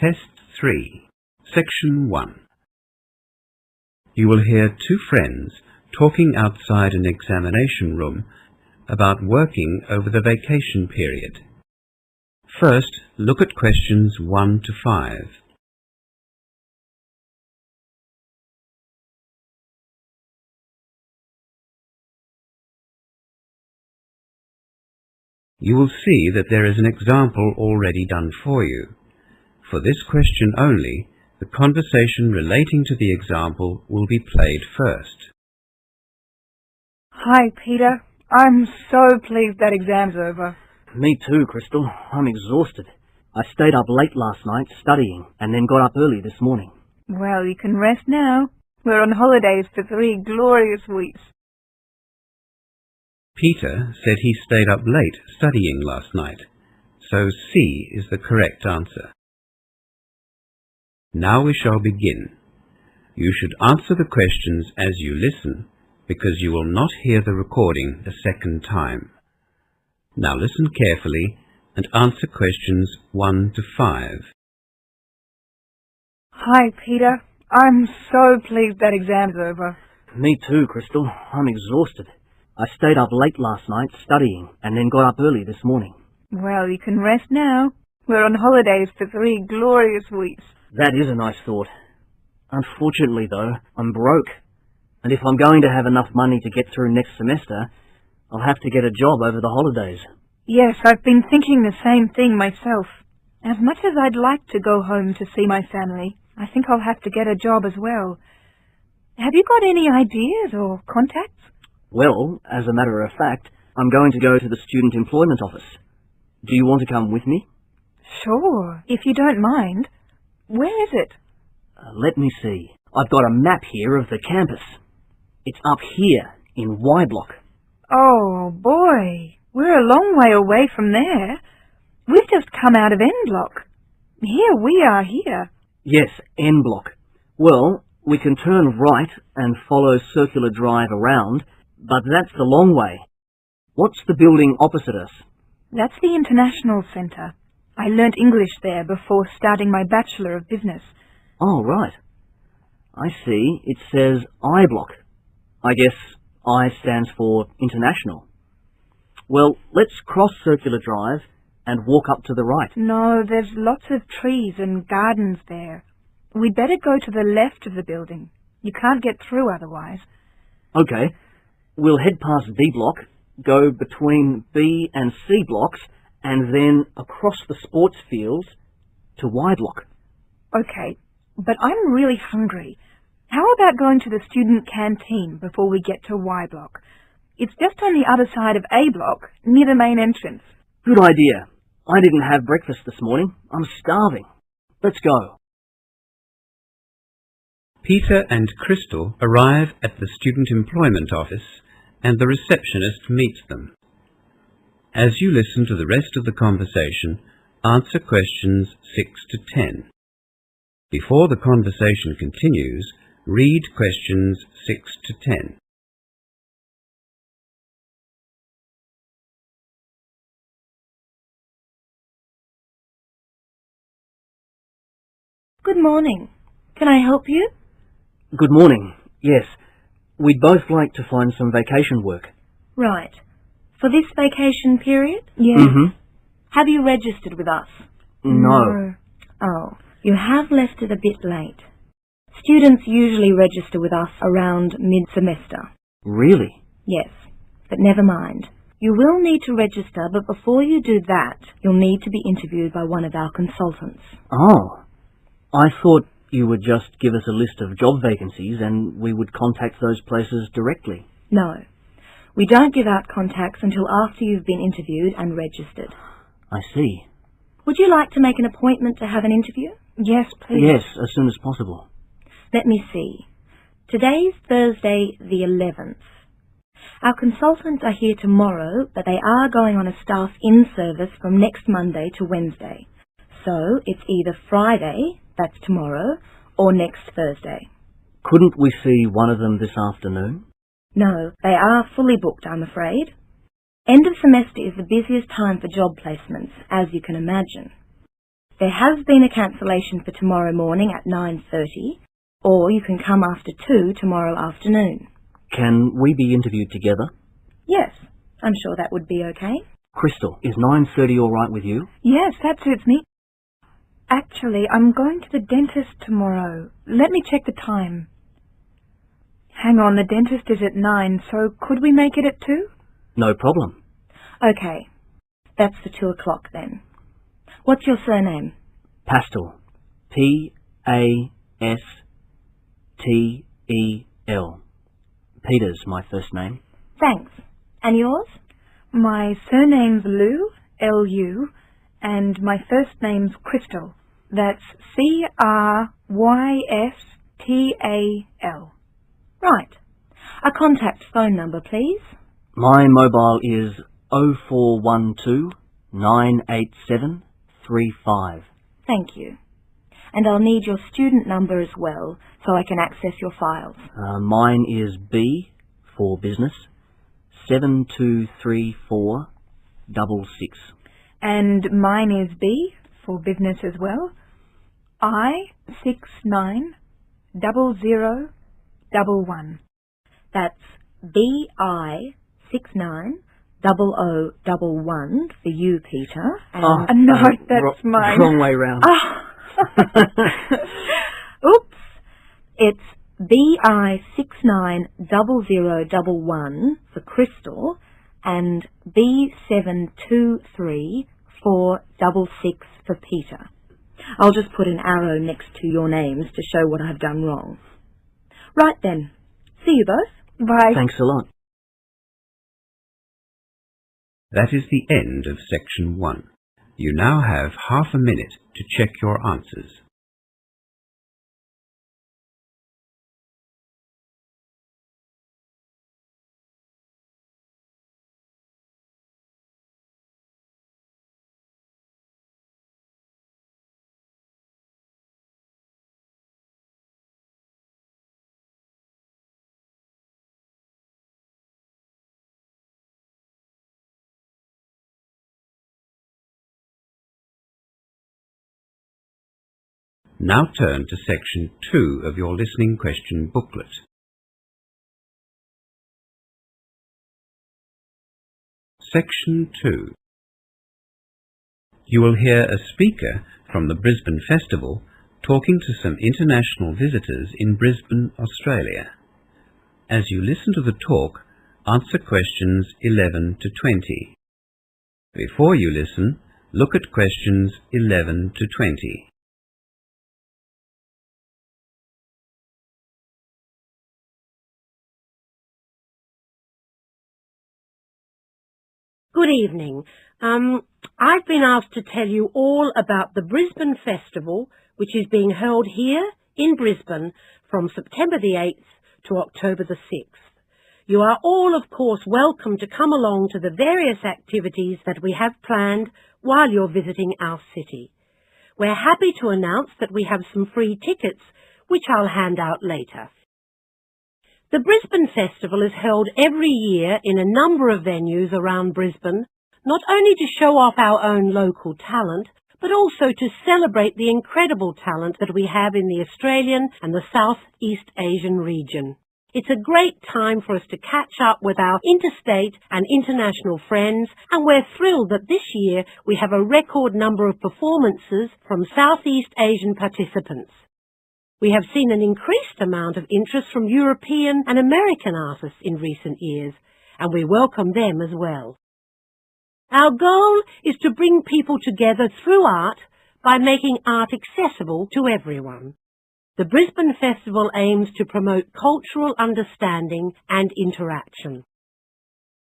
Test 3, Section 1. You will hear two friends talking outside an examination room about working over the vacation period. First, look at questions 1 to 5. You will see that there is an example already done for you. For this question only, the conversation relating to the example will be played first. Hi, Peter. I'm so pleased that exam's over. Me too, Crystal. I'm exhausted. I stayed up late last night studying and then got up early this morning. Well, you can rest now. We're on holidays for 3 glorious weeks. Peter said he stayed up late studying last night, so C is the correct answer. Now we shall begin. You should answer the questions as you listen, because you will not hear the recording a second time. Now listen carefully and answer questions 1 to 5. Hi, Peter. I'm so pleased that exam's over. Me too, Crystal. I'm exhausted. I stayed up late last night studying and then got up early this morning. Well, you can rest now. We're on holidays for 3 glorious weeks. That is a nice thought. Unfortunately, though, I'm broke. And if I'm going to have enough money to get through next semester, I'll have to get a job over the holidays. Yes, I've been thinking the same thing myself. As much as I'd like to go home to see my family, I think I'll have to get a job as well. Have you got any ideas or contacts? Well, as a matter of fact, I'm going to go to the Student Employment Office. Do you want to come with me? Sure, if you don't mind. Where is it? Let me see. I've got a map here of the campus. It's up here in Y Block. Oh, boy. We're a long way away from there. We've just come out of N Block. Here we are here. Yes, N Block. Well, we can turn right and follow Circular Drive around, but that's the long way. What's the building opposite us? That's the International Centre. I learnt English there before starting my Bachelor of Business. Oh, right. I see. It says I Block. I guess I stands for International. Well, let's cross Circular Drive and walk up to the right. No, there's lots of trees and gardens there. We'd better go to the left of the building. You can't get through otherwise. Okay. We'll head past D Block, go between B and C blocks, and then across the sports fields to Y Block. Okay, but I'm really hungry. How about going to the student canteen before we get to Y Block? It's just on the other side of A Block, near the main entrance. Good idea. I didn't have breakfast this morning. I'm starving. Let's go. Peter and Crystal arrive at the Student Employment Office and the receptionist meets them. As you listen to the rest of the conversation, answer questions 6 to 10. Before the conversation continues, read questions 6 to 10. Good morning. Can I help you? Good morning. Yes. We'd both like to find some vacation work. Right. For this vacation period? Yes. Mm-hmm. Have you registered with us? No. Oh, you have left it a bit late. Students usually register with us around mid-semester. Really? Yes, but never mind. You will need to register, but before you do that, you'll need to be interviewed by one of our consultants. Oh. I thought you would just give us a list of job vacancies and we would contact those places directly. No. We don't give out contacts until after you've been interviewed and registered. I see. Would you like to make an appointment to have an interview? Yes, please. Yes, as soon as possible. Let me see. Today's Thursday the 11th. Our consultants are here tomorrow, but they are going on a staff-in service from next Monday to Wednesday. So it's either Friday, that's tomorrow, or next Thursday. Couldn't we see one of them this afternoon? No, they are fully booked, I'm afraid. End of semester is the busiest time for job placements, as you can imagine. There has been a cancellation for tomorrow morning at 9:30, or you can come after 2 tomorrow afternoon. Can we be interviewed together? Yes, I'm sure that would be okay. Crystal, is 9:30 all right with you? Yes, that suits me. Actually, I'm going to the dentist tomorrow. Let me check the time. Hang on, the dentist is at 9, so could we make it at 2? No problem. Okay, that's for 2 o'clock then. What's your surname? Pastel. P-A-S-T-E-L. Peter's my first name. Thanks. And yours? My surname's Lou, L-U, and my first name's Crystal. That's C-R-Y-S-T-A-L. Right. A contact phone number, please. My mobile is 0412 987 35. Thank you. And I'll need your student number as well, so I can access your files. Mine is B for business, 723466. And mine is B, for business as well, I690011. That's BI690011 for you, Peter. And No, that's mine. Wrong way round. Oops. It's BI690011 for Crystal and B723466 for Peter. I'll just put an arrow next to your names to show what I've done wrong. Right then. See you both. Bye. Thanks a lot. That is the end of section 1. You now have half a minute to check your answers. Now turn to section 2 of your listening question booklet. Section 2. You will hear a speaker from the Brisbane Festival talking to some international visitors in Brisbane, Australia. As you listen to the talk, answer questions 11 to 20. Before you listen, look at questions 11 to 20. Good evening. I've been asked to tell you all about the Brisbane Festival, which is being held here in Brisbane from September the 8th to October the 6th. You are all, of course, welcome to come along to the various activities that we have planned while you're visiting our city. We're happy to announce that we have some free tickets, which I'll hand out later. The Brisbane Festival is held every year in a number of venues around Brisbane, not only to show off our own local talent, but also to celebrate the incredible talent that we have in the Australian and the South East Asian region. It's a great time for us to catch up with our interstate and international friends, and we're thrilled that this year we have a record number of performances from Southeast Asian participants. We have seen an increased amount of interest from European and American artists in recent years, and we welcome them as well. Our goal is to bring people together through art by making art accessible to everyone. The Brisbane Festival aims to promote cultural understanding and interaction.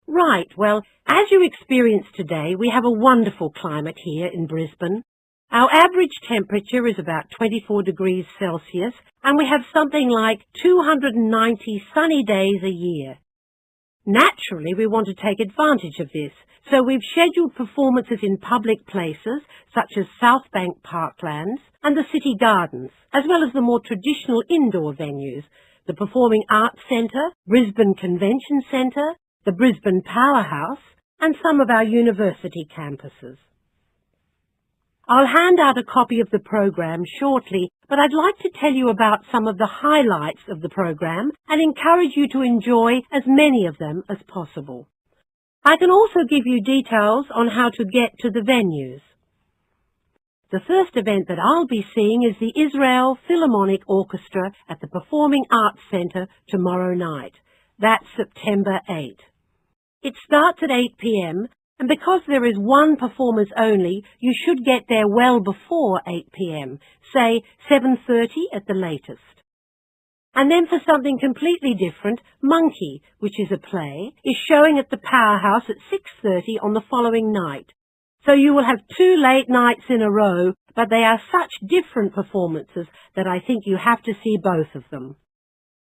Right, well, as you experienced today, we have a wonderful climate here in Brisbane. Our average temperature is about 24 degrees Celsius, and we have something like 290 sunny days a year. Naturally, we want to take advantage of this, so we've scheduled performances in public places such as South Bank Parklands and the City Gardens, as well as the more traditional indoor venues, the Performing Arts Centre, Brisbane Convention Centre, the Brisbane Powerhouse, and some of our university campuses. I'll hand out a copy of the program shortly, but I'd like to tell you about some of the highlights of the program and encourage you to enjoy as many of them as possible. I can also give you details on how to get to the venues. The first event that I'll be seeing is the Israel Philharmonic Orchestra at the Performing Arts Centre tomorrow night. That's September 8. It starts at 8 p.m. and because there is one performance only, you should get there well before 8 p.m., say 7:30 at the latest. And then for something completely different, Monkey, which is a play, is showing at the Powerhouse at 6:30 on the following night. So you will have 2 late nights in a row, but they are such different performances that I think you have to see both of them.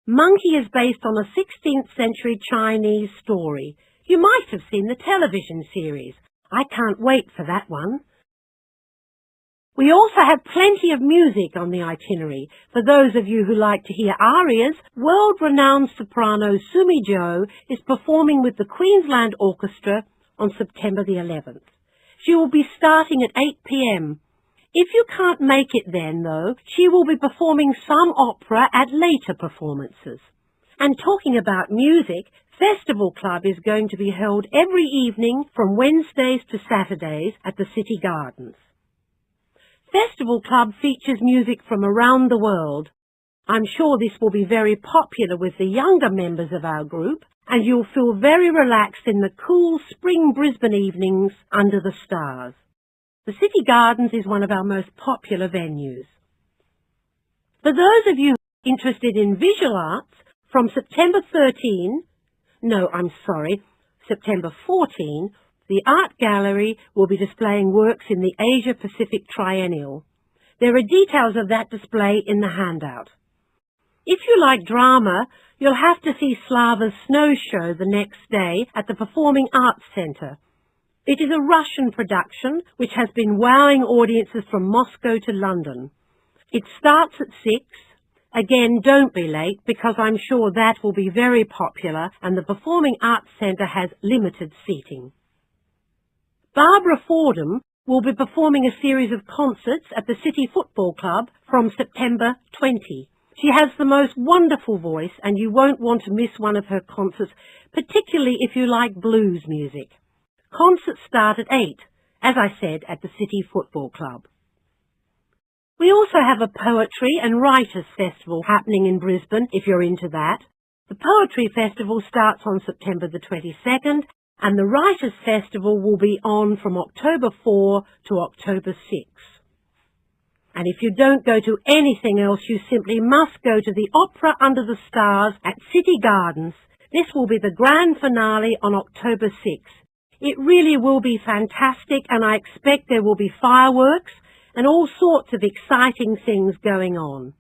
Monkey is based on a 16th century Chinese story. You might have seen the television series. I can't wait for that one. We also have plenty of music on the itinerary. For those of you who like to hear arias, world-renowned soprano Sumi Jo is performing with the Queensland Orchestra on September the 11th. She will be starting at 8 p.m. If you can't make it then, though, she will be performing some opera at later performances. And talking about music, Festival Club is going to be held every evening from Wednesdays to Saturdays at the City Gardens. Festival Club features music from around the world. I'm sure this will be very popular with the younger members of our group, and you'll feel very relaxed in the cool spring Brisbane evenings under the stars. The City Gardens is one of our most popular venues. For those of you interested in visual arts, from September 14, the Art Gallery will be displaying works in the Asia-Pacific Triennial. There are details of that display in the handout. If you like drama, you'll have to see Slava's Snow Show the next day at the Performing Arts Centre. It is a Russian production which has been wowing audiences from Moscow to London. It starts at 6. Again, don't be late because I'm sure that will be very popular and the Performing Arts Centre has limited seating. Barbara Fordham will be performing a series of concerts at the City Football Club from September 20. She has the most wonderful voice and you won't want to miss one of her concerts, particularly if you like blues music. Concerts start at 8, as I said, at the City Football Club. We also have a Poetry and Writers Festival happening in Brisbane, if you're into that. The Poetry Festival starts on September the 22nd, and the Writers Festival will be on from October 4 to October 6. And if you don't go to anything else, you simply must go to the Opera Under the Stars at City Gardens. This will be the grand finale on October 6. It really will be fantastic, and I expect there will be fireworks and all sorts of exciting things going on.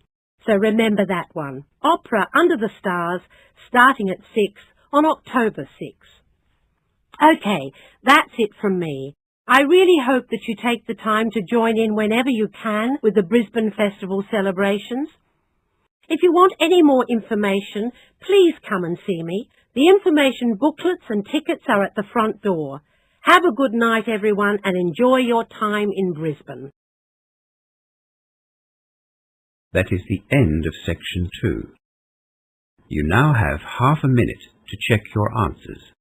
So remember that one. Opera Under the Stars, starting at 6 on October 6. Okay, that's it from me. I really hope that you take the time to join in whenever you can with the Brisbane Festival celebrations. If you want any more information, please come and see me. The information booklets and tickets are at the front door. Have a good night, everyone, and enjoy your time in Brisbane. That is the end of section 2. You now have half a minute to check your answers.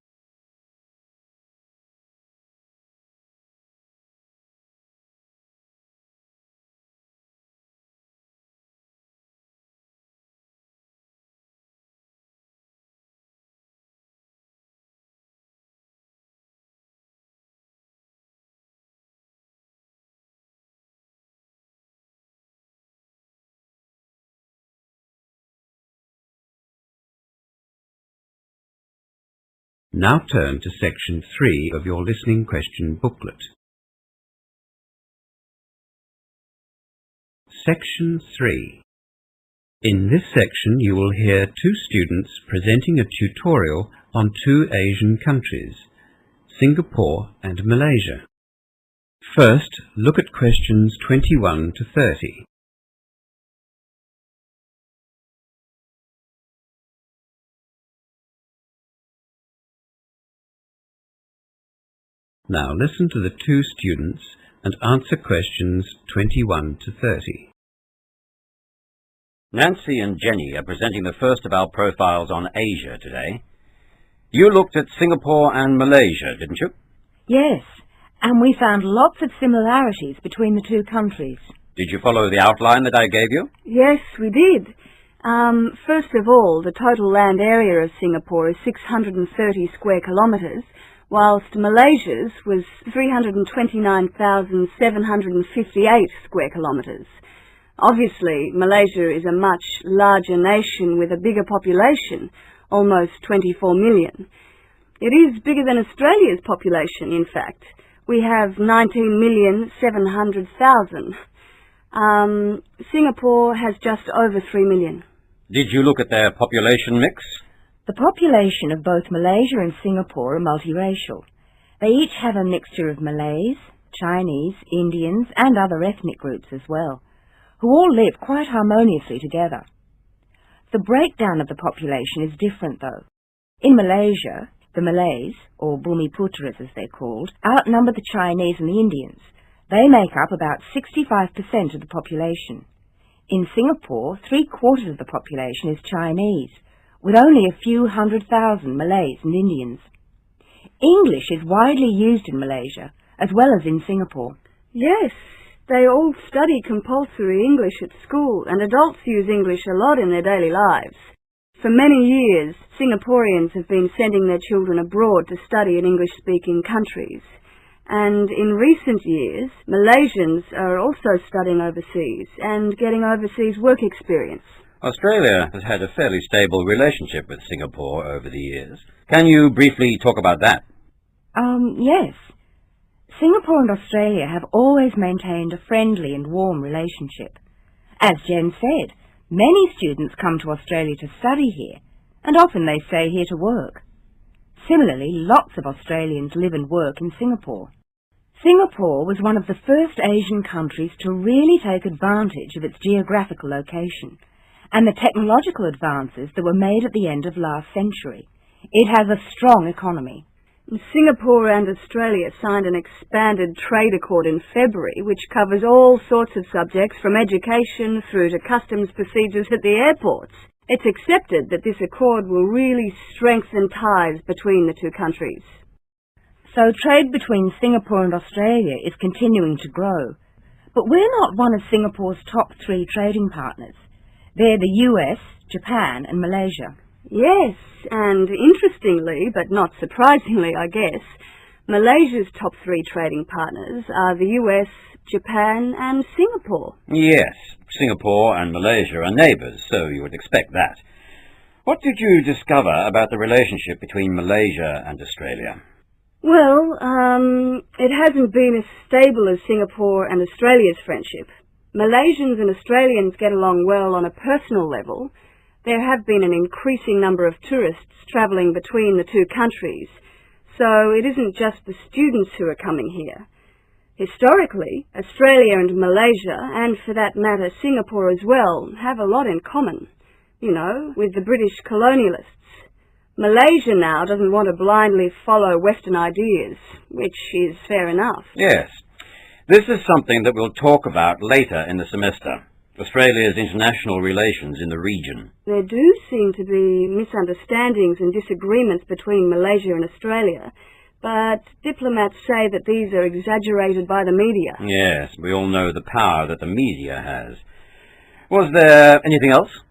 Now turn to section 3 of your listening question booklet. Section 3. In this section you will hear 2 students presenting a tutorial on 2 Asian countries, Singapore and Malaysia. First, look at questions 21 to 30. Now listen to the 2 students and answer questions 21 to 30. Nancy and Jenny are presenting the first of our profiles on Asia today. You looked at Singapore and Malaysia, didn't you? Yes, and we found lots of similarities between the two countries. Did you follow the outline that I gave you? Yes, we did. First of all, the total land area of Singapore is 630 square kilometres, whilst Malaysia's was 329,758 square kilometres. Obviously, Malaysia is a much larger nation with a bigger population, almost 24 million. It is bigger than Australia's population, in fact. We have 19,700,000. Singapore has just over 3 million. Did you look at their population mix? The population of both Malaysia and Singapore are multiracial. They each have a mixture of Malays, Chinese, Indians and other ethnic groups as well, who all live quite harmoniously together. The breakdown of the population is different though. In Malaysia, the Malays, or Bumiputras as they're called, outnumber the Chinese and the Indians. They make up about 65% of the population. In Singapore, 3/4 of the population is Chinese, with only a few 100,000 Malays and Indians. English is widely used in Malaysia, as well as in Singapore. Yes, they all study compulsory English at school, and adults use English a lot in their daily lives. For many years, Singaporeans have been sending their children abroad to study in English-speaking countries. And in recent years, Malaysians are also studying overseas and getting overseas work experience. Australia has had a fairly stable relationship with Singapore over the years. Can you briefly talk about that? Yes. Singapore and Australia have always maintained a friendly and warm relationship. As Jen said, many students come to Australia to study here, and often they stay here to work. Similarly, lots of Australians live and work in Singapore. Singapore was one of the first Asian countries to really take advantage of its geographical location and the technological advances that were made at the end of last century. It has a strong economy. Singapore and Australia signed an expanded trade accord in February, which covers all sorts of subjects from education through to customs procedures at the airports. It's accepted that this accord will really strengthen ties between the two countries. So trade between Singapore and Australia is continuing to grow. But we're not one of Singapore's top 3 trading partners. They're the US, Japan and Malaysia. Yes, and interestingly, but not surprisingly, I guess, Malaysia's top 3 trading partners are the US, Japan and Singapore. Yes, Singapore and Malaysia are neighbours, so you would expect that. What did you discover about the relationship between Malaysia and Australia? Well, it hasn't been as stable as Singapore and Australia's friendship. Malaysians and Australians get along well on a personal level. There have been an increasing number of tourists travelling between the two countries, so it isn't just the students who are coming here. Historically, Australia and Malaysia, and for that matter Singapore as well, have a lot in common, with the British colonialists. Malaysia now doesn't want to blindly follow Western ideas, which is fair enough. Yes. This is something that we'll talk about later in the semester. Australia's international relations in the region. There do seem to be misunderstandings and disagreements between Malaysia and Australia, but diplomats say that these are exaggerated by the media. Yes, we all know the power that the media has. Was there anything else?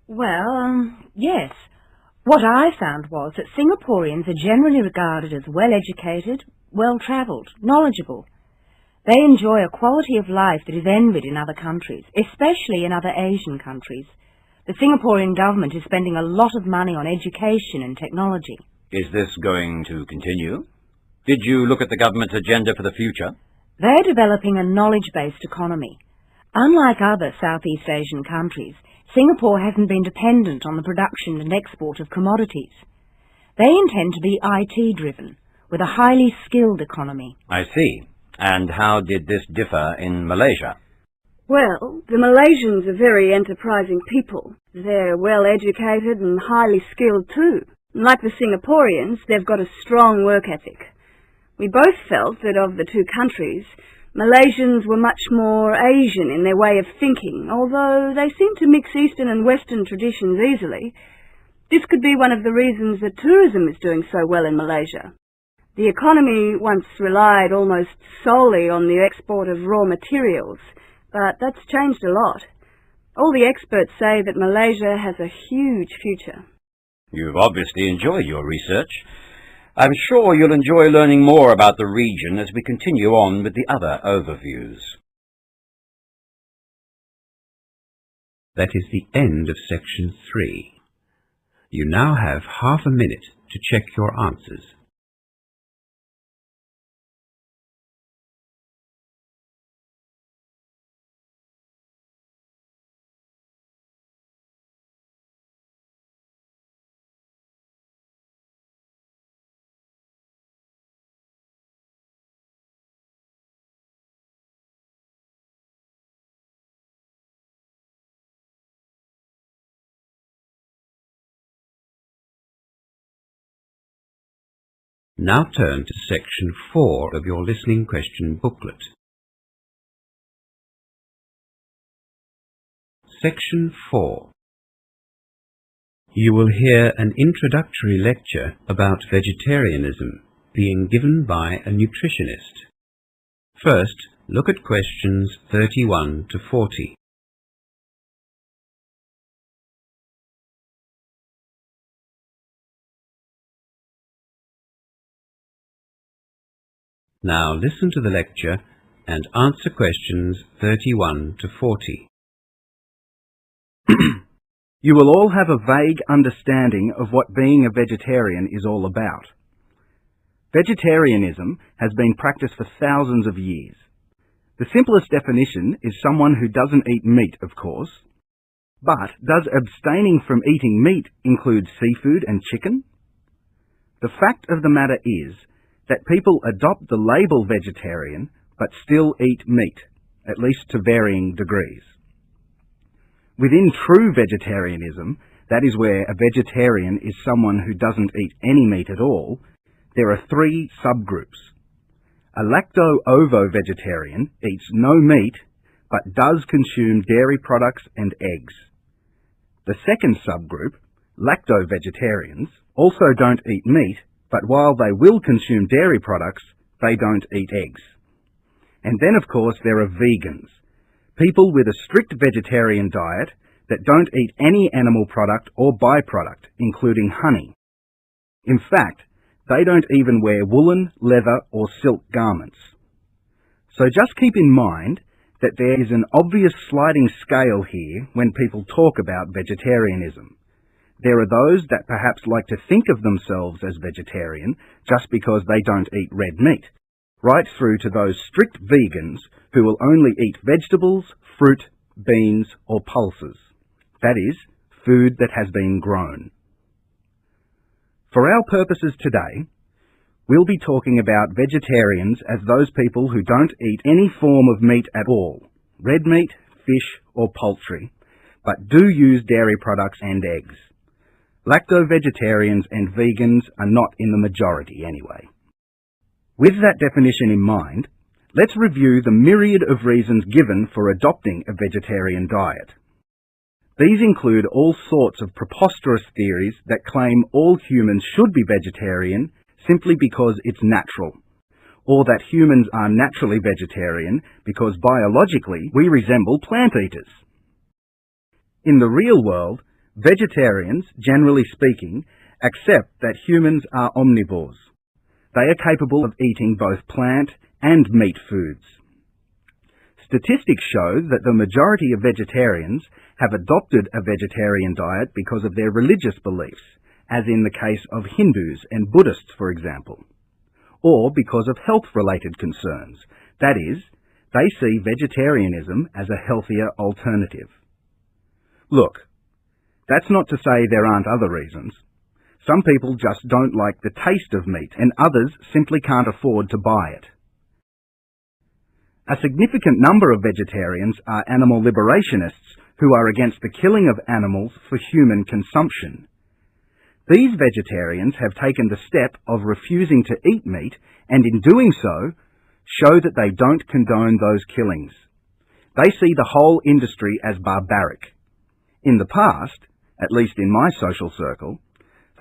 Well, yes. What I found was that Singaporeans are generally regarded as well-educated, well-travelled, knowledgeable. They enjoy a quality of life that is envied in other countries, especially in other Asian countries. The Singaporean government is spending a lot of money on education and technology. Is this going to continue? Did you look at the government's agenda for the future? They're developing a knowledge-based economy. Unlike other Southeast Asian countries, Singapore hasn't been dependent on the production and export of commodities. They intend to be IT-driven, with a highly skilled economy. I see. And how did this differ in Malaysia? Well, the Malaysians are very enterprising people. They're well-educated and highly skilled too. Like the Singaporeans, they've got a strong work ethic. We both felt that of the two countries, Malaysians were much more Asian in their way of thinking, although they seem to mix Eastern and Western traditions easily. This could be one of the reasons that tourism is doing so well in Malaysia. The economy once relied almost solely on the export of raw materials, but that's changed a lot. All the experts say that Malaysia has a huge future. You've obviously enjoyed your research. I'm sure you'll enjoy learning more about the region as we continue on with the other overviews. That is the end of section 3. You now have half a minute to check your answers. Now turn to section 4 of your listening question booklet. Section 4. You will hear an introductory lecture about vegetarianism being given by a nutritionist. First, look at questions 31 to 40. Now listen to the lecture and answer questions 31 to 40. You will all have a vague understanding of what being a vegetarian is all about. Vegetarianism has been practiced for thousands of years. The simplest definition is someone who doesn't eat meat, of course. But does abstaining from eating meat include seafood and chicken? The fact of the matter is that people adopt the label vegetarian but still eat meat, at least to varying degrees. Within true vegetarianism, that is where a vegetarian is someone who doesn't eat any meat at all, there are 3 subgroups. A lacto-ovo-vegetarian eats no meat but does consume dairy products and eggs. The second subgroup, lacto-vegetarians, also don't eat meat, but while they will consume dairy products, they don't eat eggs. And then, of course, there are vegans, people with a strict vegetarian diet that don't eat any animal product or byproduct, including honey. In fact, they don't even wear woolen, leather, or silk garments. So just keep in mind that there is an obvious sliding scale here when people talk about vegetarianism. There are those that perhaps like to think of themselves as vegetarian just because they don't eat red meat, right through to those strict vegans who will only eat vegetables, fruit, beans, or pulses. That is, food that has been grown. For our purposes today, we'll be talking about vegetarians as those people who don't eat any form of meat at all, red meat, fish, or poultry, but do use dairy products and eggs. Lacto-vegetarians and vegans are not in the majority anyway. With that definition in mind, let's review the myriad of reasons given for adopting a vegetarian diet. These include all sorts of preposterous theories that claim all humans should be vegetarian simply because it's natural, or that humans are naturally vegetarian because biologically we resemble plant eaters. In the real world, vegetarians, generally speaking, accept that humans are omnivores. They are capable of eating both plant and meat foods. Statistics show that the majority of vegetarians have adopted a vegetarian diet because of their religious beliefs, as in the case of Hindus and Buddhists, for example, or because of health-related concerns. That is, they see vegetarianism as a healthier alternative. Look, that's not to say there aren't other reasons. Some people just don't like the taste of meat, and others simply can't afford to buy it. A significant number of vegetarians are animal liberationists who are against the killing of animals for human consumption. These vegetarians have taken the step of refusing to eat meat, and in doing so, show that they don't condone those killings. They see the whole industry as barbaric. In the past, at least in my social circle,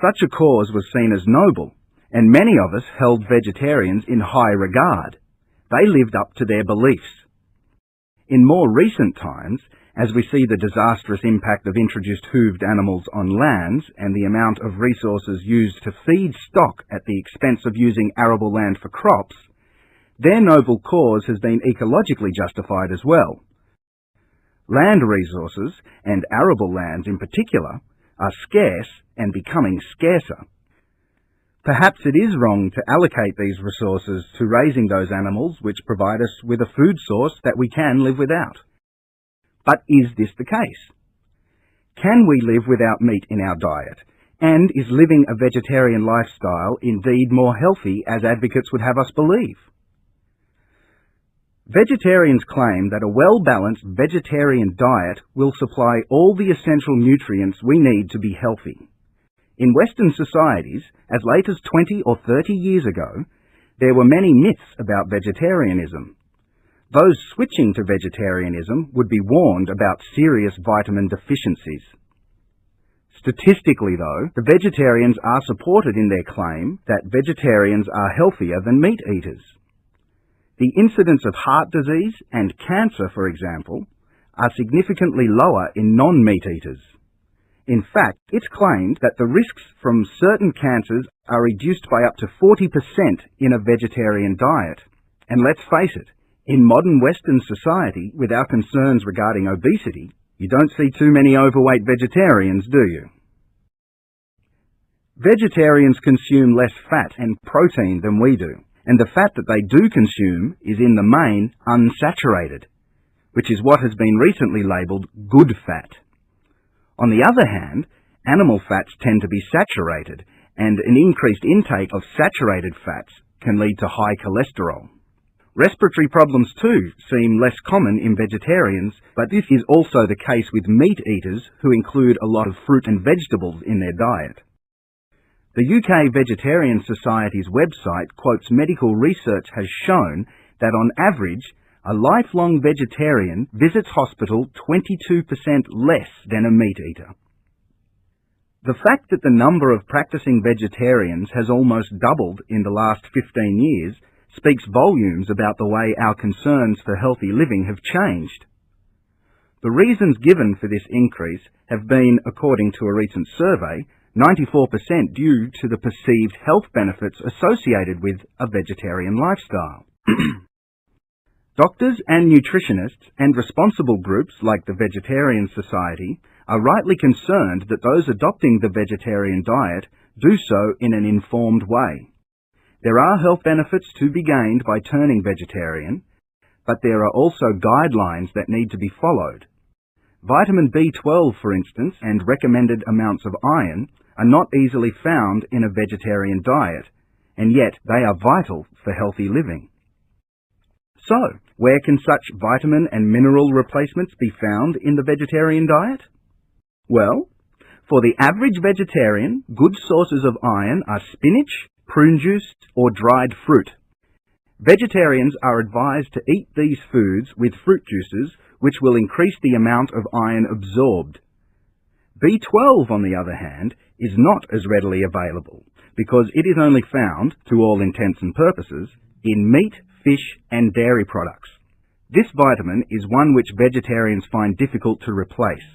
such a cause was seen as noble, and many of us held vegetarians in high regard. They lived up to their beliefs. In more recent times, as we see the disastrous impact of introduced hooved animals on lands and the amount of resources used to feed stock at the expense of using arable land for crops, their noble cause has been ecologically justified as well. Land resources, and arable lands in particular, are scarce and becoming scarcer. Perhaps it is wrong to allocate these resources to raising those animals which provide us with a food source that we can live without. But is this the case? Can we live without meat in our diet? And is living a vegetarian lifestyle indeed more healthy, as advocates would have us believe? Vegetarians claim that a well-balanced vegetarian diet will supply all the essential nutrients we need to be healthy. In Western societies, as late as 20 or 30 years ago, there were many myths about vegetarianism. Those switching to vegetarianism would be warned about serious vitamin deficiencies. Statistically, though, the vegetarians are supported in their claim that vegetarians are healthier than meat eaters. The incidence of heart disease and cancer, for example, are significantly lower in non-meat eaters. In fact, it's claimed that the risks from certain cancers are reduced by up to 40% in a vegetarian diet. And let's face it, in modern Western society, with our concerns regarding obesity, you don't see too many overweight vegetarians, do you? Vegetarians consume less fat and protein than we do, and the fat that they do consume is in the main unsaturated, which is what has been recently labelled good fat. On the other hand, animal fats tend to be saturated, and an increased intake of saturated fats can lead to high cholesterol. Respiratory problems too seem less common in vegetarians, but this is also the case with meat eaters who include a lot of fruit and vegetables in their diet. The UK Vegetarian Society's website quotes medical research has shown that on average, a lifelong vegetarian visits hospital 22% less than a meat eater. The fact that the number of practicing vegetarians has almost doubled in the last 15 years speaks volumes about the way our concerns for healthy living have changed. The reasons given for this increase have been, according to a recent survey, 94% due to the perceived health benefits associated with a vegetarian lifestyle. Doctors and nutritionists and responsible groups like the Vegetarian Society are rightly concerned that those adopting the vegetarian diet do so in an informed way. There are health benefits to be gained by turning vegetarian, but there are also guidelines that need to be followed. Vitamin B12, for instance, and recommended amounts of iron are not easily found in a vegetarian diet, and yet they are vital for healthy living. So, where can such vitamin and mineral replacements be found in the vegetarian diet? Well, for the average vegetarian, good sources of iron are spinach, prune juice, or dried fruit. Vegetarians are advised to eat these foods with fruit juices, which will increase the amount of iron absorbed. B12, on the other hand, is not as readily available, because it is only found, to all intents and purposes, in meat, fish, and dairy products. This vitamin is one which vegetarians find difficult to replace.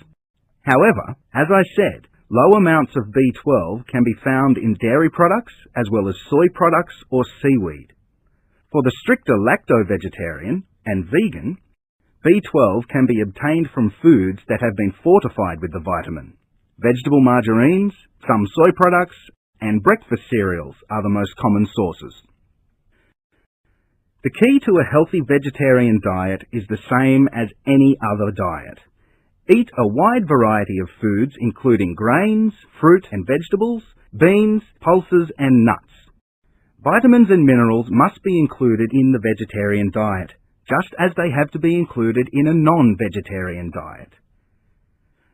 However, as I said, low amounts of B12 can be found in dairy products as well as soy products or seaweed. For the stricter lacto-vegetarian and vegan, B12 can be obtained from foods that have been fortified with the vitamin. Vegetable margarines, some soy products, and breakfast cereals are the most common sources. The key to a healthy vegetarian diet is the same as any other diet. Eat a wide variety of foods including grains, fruit and vegetables, beans, pulses and nuts. Vitamins and minerals must be included in the vegetarian diet, just as they have to be included in a non-vegetarian diet.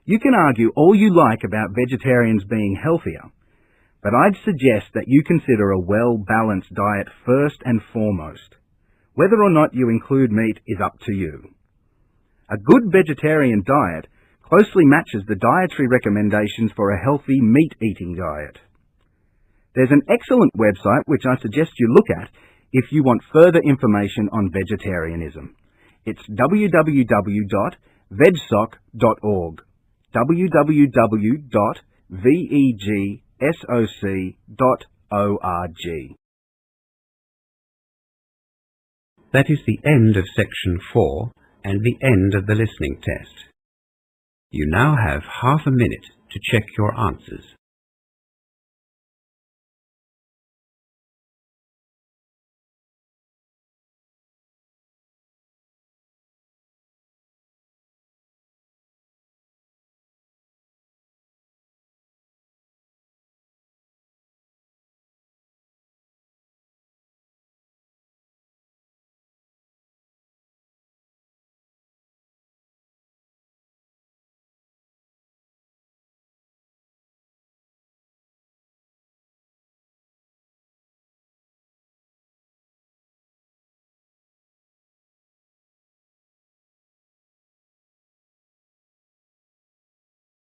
You can argue all you like about vegetarians being healthier, but I'd suggest that you consider a well-balanced diet first and foremost. Whether or not you include meat is up to you. A good vegetarian diet closely matches the dietary recommendations for a healthy meat-eating diet. There's an excellent website which I suggest you look at if you want further information on vegetarianism. It's www.vegsoc.org. www.vegsoc.org. That is the end of section 4 and the end of the listening test. You now have half a minute to check your answers.